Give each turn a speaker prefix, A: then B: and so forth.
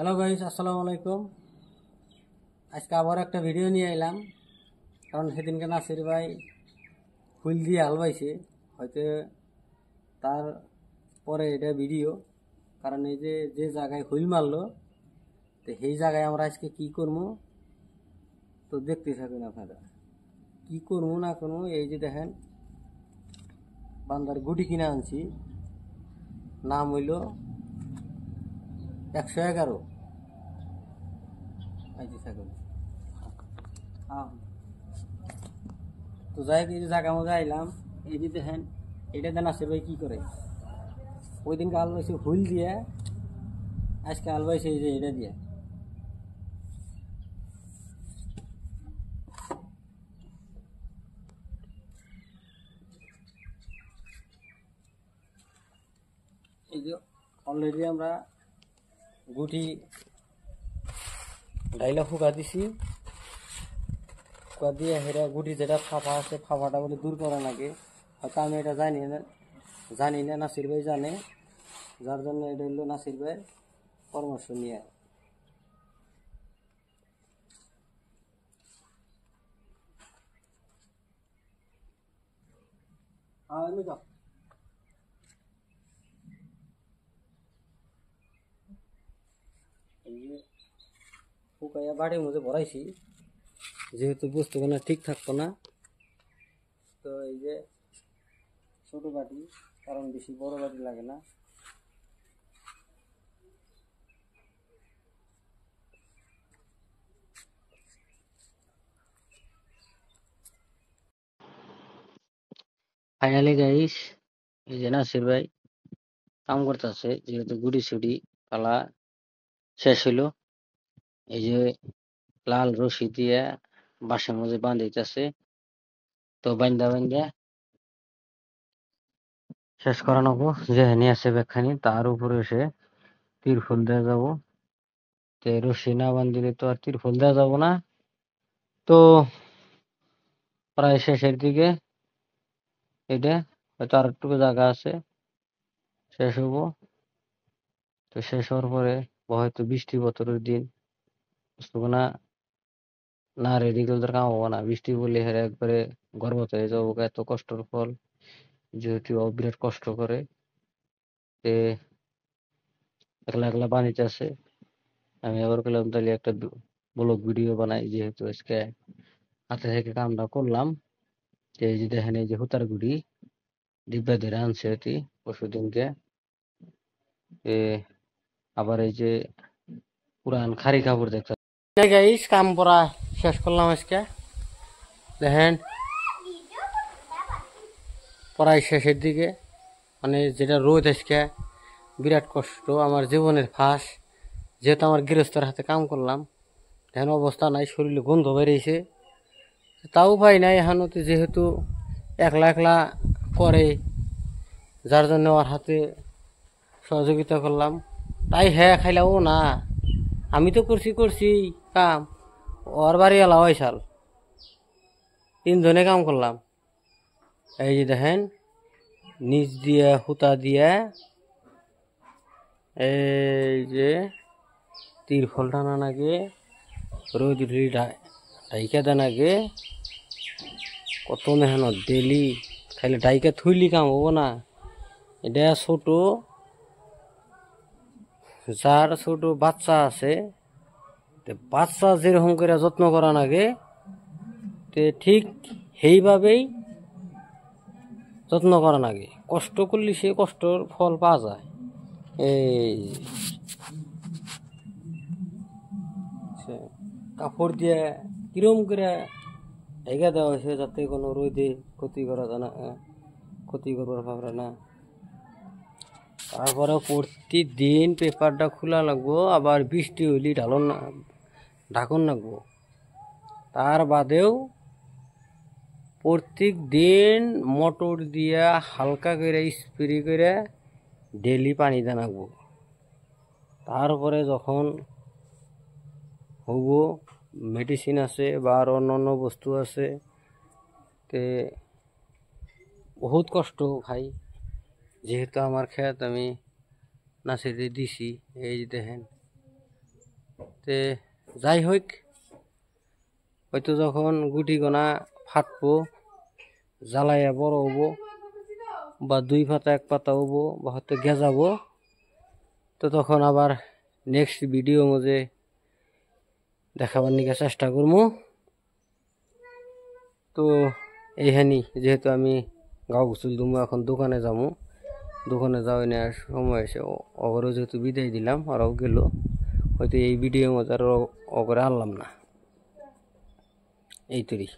A: Hello guys, আসসালামু আলাইকুম। আজকে আবার একটা ভিডিও নিয়ে এলাম, কারণ সেদিনকে নাসির ভাই ফুল দিয়ে হাল বাইছে, হয়তো তার পরে এটা ভিডিও। কারণ এই যে যে জায়গায় হুইল মারলো, তো সেই জায়গায় আমরা আজকে কি করবো তো দেখতে থাকুন আপনারা। কি করবো না করবো, এই যে দেখেন বান্দার গুটি কিনে আনছি, নাম হইল 111। এই যে থাকুন। হ্যাঁ, তো যাই হোক, এই যে জায়গা মধ্যে আইলাম, এই যে দেখেন এটা দেন নাসির ভাই কি করে। ওই দিনকে আল বাইছে হুইল দিয়ে, আজকে আল বাইছে এই যে এটা দিয়ে। এই যে অলরেডি আমরা গুটি ডাইলা ফুকা দিছি, ফুকা দিয়ে হেরা গুটি যেটা ফাঁপা আছে ফাঁপাটা বলে দূর করা লাগে। হয়তো আমি এটা জানি না, নাসির ভাই জানে, যার জন্য এটা হলো নাসির ভাই পরামর্শ নিয়ে। এই যে ফুকাইয়া বাড়ির মধ্যে ভরাইছি, যেহেতু বস্তুগুলো ঠিক থাকতো না, তো এই যে ছোট বাটি, কারণ বেশি বড় বাটি লাগে না। ফাইনালি গাইস, এই যে নাসির ভাই কাম করতেছে, যেহেতু গুড়ি সুড়ি পালা শেষ হইলো। এই যে লাল রশি দিয়ে বাঁশের মধ্যে বাঁধিতেছে, তো বান্ধা বান্ধা শেষ করা নেবো। যে নিয়ে আসে ব্যাগখানি, তার উপরে এসে তিরফল দেওয়া যাবো। তো রশি না বান্ধিলে তো আর তিরফল দেওয়া যাবো না। তো প্রায় শেষের দিকে, এটা হয়তো আর একটু জায়গা আছে, শেষ হবো। তো শেষ হওয়ার পরে হয়তো বৃষ্টি বতরের দিন, বস্তুগুনা না রেডি করলে তো কাম হবো না। বৃষ্টি বললে হেরে একবারে গর্ভবতী হয়ে যাবো, এত কষ্টের ফল, যেহেতু ও বিরাট কষ্ট করে। তে একলা একলা বানিতে আছে, আমি আবার বললাম তাহলে একটা ব্লগ ভিডিও বানাই, যেহেতু আজকে হাতে থেকে কামটা করলাম। তো এই যে দেখেন, এই যে হুতার গুড়ি ডিব্বা ধরে আনছে এটি পরশুদিনকে। আবার এই যে পুরান খারি কাপড় দেখতে গাইস, কাম পরা শেষ করলাম আজকে। দেখেন পড়াই শেষের দিকে, মানে যেটা রোদ আজকে বিরাট কষ্ট, আমার জীবনের ফাঁস। যেহেতু আমার গৃহস্থর হাতে কাম করলাম, দেখেন অবস্থা নাই, শরীরে গন্ধ বেরিয়েছে, তাও পাই নাই এখানতে, যেহেতু একলা একলা করে, যার জন্য ওর হাতে সহযোগিতা করলাম। তাই হ্যাঁ খাইলাও না, আমি তো করছি কাম, ওর বাড়ি এলা হয় সাল, তিনজনে কাম করলাম। এই যে দেখেন নিচ দিয়ে হুতা দিয়ে এই যে তিরফল টানা নাগে, রোদ ডাইকা দেন আগে, কত মেহনত ডেলি, খাইলে ডাইকা থুইলি কাম হবো না। এটা ছোট, যার ছোট বাচ্চা আছে, বাচ্চা যেরকম করে যত্ন করা লাগে, তে ঠিক সেইভাবেই যত্ন করা লাগে। কষ্ট করলে সে কষ্টর ফল পাওয়া যায়। এই কাপড় দিয়ে কিরম করে ঢেকে দেওয়া হয়েছে, যাতে কোনো রোদে ক্ষতি করা যায় না, ক্ষতি করবার পারে না। তারপরে প্রতিদিন পেপারটা খোলা লাগবো, আবার বৃষ্টি হইলে ঢাকন লাগবো। তার বাদেও প্রত্যেক দিন মোটর দিয়া হালকা করে স্প্রে করে ডেলি পানি দেন লাগবো। তারপরে যখন হবো, মেডিসিন আছে বা আর অন্য বস্তু আছে, তে বহুত কষ্ট ভাই। যেহেতু আমার খেত আমি নাসিরে দিছি, এই যে দেখেন তে যাই হোক হয়তো যখন গুটি গোনা ফাটবো জ্বালাইয়া বড় হবো বা 2 পাতা 1 পাতা হবো বা হয়তো গেজাবো তো তখন আবার নেক্সট ভিডিও মধ্যে দেখাবার নিকে চেষ্টা করবো। তো এইখানি যেহেতু আমি গাও গুসুল দুমো এখন দোকানে যাবো, দোকানে যাওয়াই নেওয়ার সময় এসে অগরও যেহেতু বিদায় দিলাম ওরাও গেল, হয়তো এই ভিডিও মধ্যে আর অগরে আনলাম না এই তৈরি।